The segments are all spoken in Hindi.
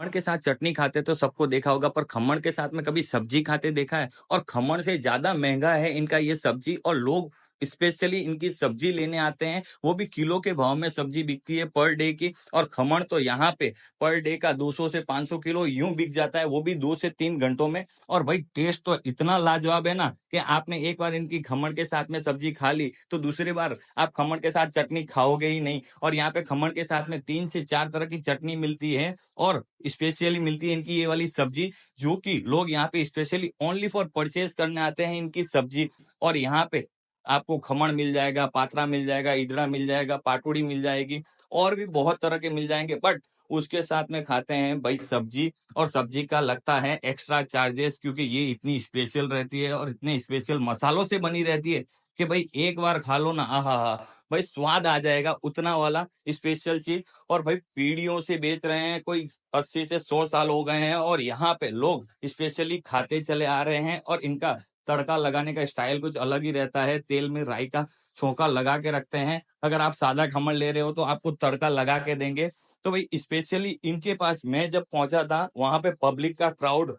खमण के साथ चटनी खाते तो सबको देखा होगा, पर खमण के साथ में कभी सब्जी खाते देखा है? और खमण से ज्यादा महंगा है इनका ये सब्जी, और लोग स्पेशली इनकी सब्जी लेने आते हैं, वो भी किलो के भाव में सब्जी बिकती है पर डे की। और खमण तो यहाँ पे पर डे का 200 से 500 किलो यूं बिक जाता है, वो भी 2 से 3 घंटों में। और भाई टेस्ट तो इतना लाजवाब है ना कि आपने एक बार इनकी खमण के साथ में सब्जी खा ली तो दूसरी बार आप खमण के साथ चटनी खाओगे ही नहीं। और यहाँ पे खमण के साथ में 3 से 4 तरह की चटनी मिलती है, और स्पेशली मिलती है इनकी ये वाली सब्जी, जो कि लोग यहाँ पे स्पेशली ओनली फॉर परचेज करने आते हैं इनकी सब्जी। और यहाँ पे आपको खमण मिल जाएगा, पात्रा मिल जाएगा, इदड़ा मिल जाएगा, पाटुड़ी मिल जाएगी, और भी बहुत तरह के मिल जाएंगे। बट उसके साथ में खाते हैं भाई सब्जी, और सब्जी का लगता है एक्स्ट्रा चार्जेस, क्योंकि ये इतनी स्पेशल रहती है और इतने स्पेशल मसालों से बनी रहती है कि भाई एक बार खा लो ना, आहा हा, भाई स्वाद आ जाएगा उतना वाला स्पेशल चीज। और भाई पीढ़ियों से बेच रहे हैं, कोई 80 से 100 साल हो गए हैं, और यहाँ पे लोग स्पेशली खाते चले आ रहे हैं। और इनका तड़का लगाने का स्टाइल कुछ अलग ही रहता है, तेल में राई का छोंका लगा के रखते हैं। अगर आप सादा खमण ले रहे हो तो आपको तड़का लगा के देंगे। तो भाई स्पेशली इनके पास मैं जब पहुंचा था, वहां पे पब्लिक का क्राउड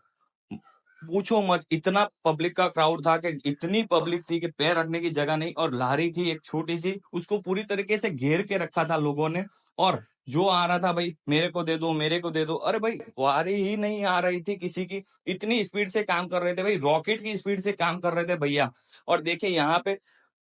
पूछो मत, इतना पब्लिक का क्राउड था कि इतनी पब्लिक थी कि पैर रखने की जगह नहीं। और लारी थी एक छोटी सी, उसको पूरी तरीके से घेर के रखा था लोगों ने। और जो आ रहा था भाई मेरे को दे दो, मेरे को दे दो, अरे भाई वारी ही नहीं आ रही थी किसी की। इतनी स्पीड से काम कर रहे थे भाई, रॉकेट की स्पीड से काम कर रहे थे भैया। और देखिए यहाँ पे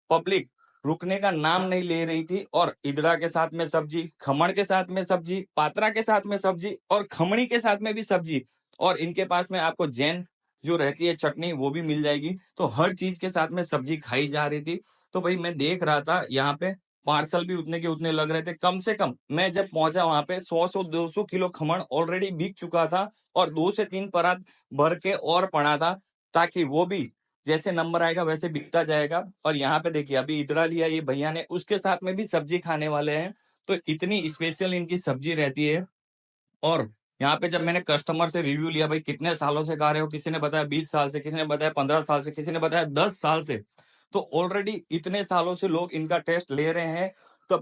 पब्लिक रुकने का नाम नहीं ले रही थी। और इदड़ा के साथ में सब्जी, खमण के साथ में सब्जी, पात्रा के साथ में सब्जी, और खमणी के साथ में भी सब्जी। और इनके पास में आपको जैन जो रहती है चटनी वो भी मिल जाएगी। तो हर चीज के साथ में सब्जी खाई जा रही थी। तो भाई मैं देख रहा था यहाँ पे पार्सल भी उतने के उतने लग रहे थे। कम से कम मैं जब पहुंचा वहां पे 100 से 200 किलो खमण ऑलरेडी बिक चुका था, और 2 से 3 परात भर के और पड़ा था, ताकि वो भी जैसे नंबर आएगा वैसे बिकता जाएगा। और यहाँ पे देखिए अभी इदरा लिया ये भैया ने, उसके साथ में भी सब्जी खाने वाले हैं। तो इतनी स्पेशल इनकी सब्जी रहती है। और यहाँ पे जब मैंने कस्टमर से रिव्यू लिया, भाई कितने सालों से खा रहे हो, किसी ने बताया 20 साल से, किसी ने बताया 15 साल से, किसी ने बताया 10 साल से। तो ऑलरेडी इतने सालों से लोग इनका टेस्ट ले रहे हैं। तो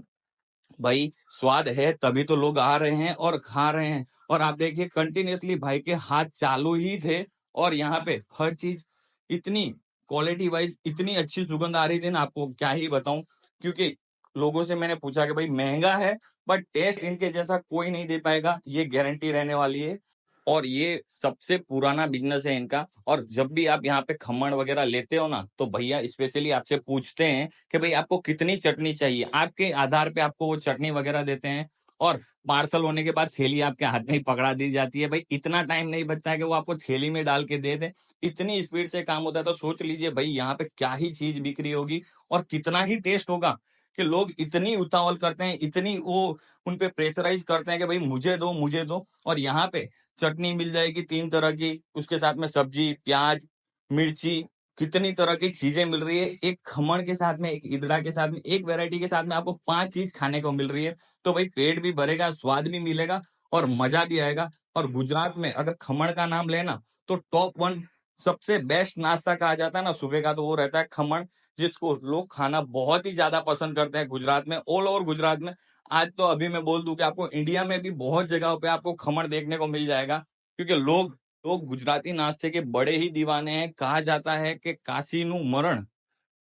भाई स्वाद है तभी तो लोग आ रहे हैं और खा रहे हैं। और आप देखिए कंटिन्यूअसली भाई के हाथ चालू ही थे। और यहाँ पे हर चीज इतनी क्वालिटी वाइज इतनी अच्छी सुगंध आ रही थी ना, आपको क्या ही बताऊं। क्योंकि लोगों से मैंने पूछा कि भाई महंगा है, बट टेस्ट इनके जैसा कोई नहीं दे पाएगा, ये गारंटी रहने वाली है। और ये सबसे पुराना बिजनेस है इनका। और जब भी आप यहाँ पे खमण वगैरह लेते हो ना, तो भैया स्पेशली आपसे पूछते हैं कि भाई आपको कितनी चटनी चाहिए, आपके आधार पे आपको वो चटनी वगैरह देते हैं। और पार्सल होने के बाद थैली आपके हाथ में ही पकड़ा दी जाती है। भाई इतना टाइम नहीं बचता है कि वो आपको थैली में डाल के दे दे, इतनी स्पीड से काम होता है। तो सोच लीजिए भाई यहाँ पे क्या ही चीज बिक रही होगी, और कितना ही टेस्ट होगा, कि लोग इतनी उतावल करते हैं, इतनी वो उन पे प्रेशराइज करते हैं कि भाई मुझे दो, मुझे दो। और यहाँ पे चटनी मिल जाएगी 3 तरह की, उसके साथ में सब्जी, प्याज, मिर्ची, कितनी तरह की चीजें मिल रही है। एक खमण के साथ में, एक इदड़ा के साथ में, एक वैरायटी के साथ में आपको 5 चीज खाने को मिल रही है। तो भाई पेट भी भरेगा, स्वाद भी मिलेगा, और मजा भी आएगा। और गुजरात में अगर खमण का नाम लेना तो टॉप 1 सबसे बेस्ट नाश्ता कहा जाता है ना सुबह का, तो वो रहता है खमण, जिसको लोग खाना बहुत ही ज्यादा पसंद करते हैं गुजरात में, ऑल ओवर गुजरात में। आज तो अभी मैं बोल दूं कि आपको इंडिया में भी बहुत जगहों पे आपको खमण देखने को मिल जाएगा। क्योंकि लोग लोग गुजराती नाश्ते के बड़े ही दीवाने हैं। कहा जाता है कि काशी नु मरण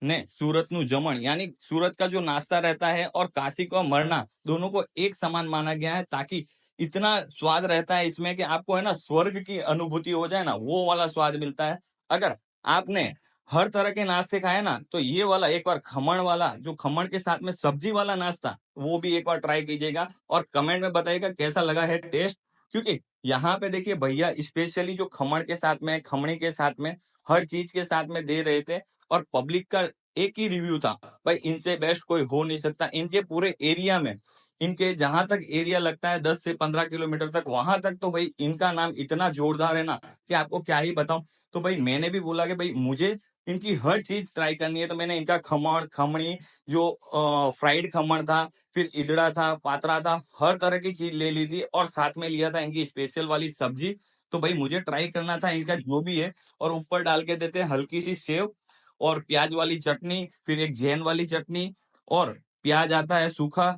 ने सूरत नु जमण, यानी सूरत का जो नाश्ता रहता है और काशी का मरना, दोनों को एक समान माना गया है, ताकि इतना स्वाद रहता है इसमें कि आपको है ना स्वर्ग की अनुभूति हो जाए ना, वो वाला स्वाद मिलता है। अगर आपने हर तरह के नाश्ते खाए ना, तो ये वाला एक बार खमण वाला, जो खमण के साथ में सब्जी वाला नाश्ता, वो भी एक बार ट्राई कीजिएगा, और कमेंट में बताइएगा कैसा लगा है टेस्ट। क्योंकि यहाँ पे देखिए भैया स्पेशली जो खमण के साथ में, खमणी के साथ में, हर चीज के साथ में दे रहे थे। और पब्लिक का एक ही रिव्यू था, भाई इनसे बेस्ट कोई हो नहीं सकता इनके पूरे एरिया में। इनके जहां तक एरिया लगता है 10 से 15 किलोमीटर तक, वहां तक तो भाई इनका नाम इतना जोरदार है ना कि आपको क्या ही बताऊं। तो भाई मैंने भी बोला कि भाई मुझे इनकी हर चीज ट्राई करनी है। तो मैंने इनका खमण, खमणी, जो फ्राइड खमण था, फिर इदड़ा था, पात्रा था, हर तरह की चीज ले ली थी, और साथ में लिया था इनकी स्पेशल वाली सब्जी। तो भाई मुझे ट्राई करना था इनका जो भी है। और ऊपर डाल के देते हैं हल्की सी सेव, और प्याज वाली चटनी, फिर एक जैन वाली चटनी, और प्याज आता है सूखा,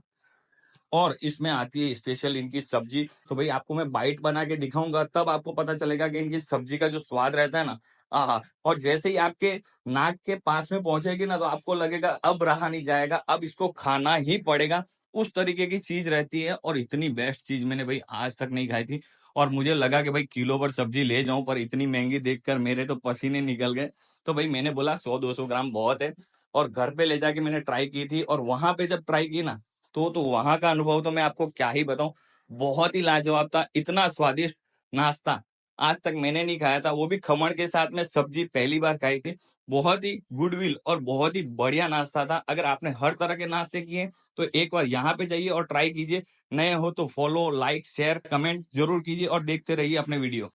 और इसमें आती है स्पेशल इनकी सब्जी। तो भाई आपको मैं बाइट बना के दिखाऊंगा, तब आपको पता चलेगा कि इनकी सब्जी का जो स्वाद रहता है ना, आहा। और जैसे ही आपके नाक के पास में पहुंचेगी ना, तो आपको लगेगा अब रहा नहीं जाएगा, अब इसको खाना ही पड़ेगा। उस तरीके की चीज रहती है, और इतनी बेस्ट चीज मैंने भाई आज तक नहीं खाई थी। और मुझे लगा कि भाई किलो भर सब्जी ले जाऊं, पर इतनी महंगी देखकर मेरे तो पसीने निकल गए। तो भाई मैंने बोला 100-200 ग्राम बहुत है। और घर पे ले जाके मैंने ट्राई की थी, और वहां पे जब ट्राई की ना, तो वहां का अनुभव तो मैं आपको क्या ही बताऊं। बहुत ही लाजवाब था, इतना स्वादिष्ट नाश्ता आज तक मैंने नहीं खाया था, वो भी खमण के साथ में सब्जी पहली बार खाई थी। बहुत ही गुडविल और बहुत ही बढ़िया नाश्ता था। अगर आपने हर तरह के नाश्ते किए, तो एक बार यहाँ पे जाइए और ट्राई कीजिए। नए हो तो फॉलो, लाइक, शेयर, कमेंट जरूर कीजिए, और देखते रहिए अपने वीडियो।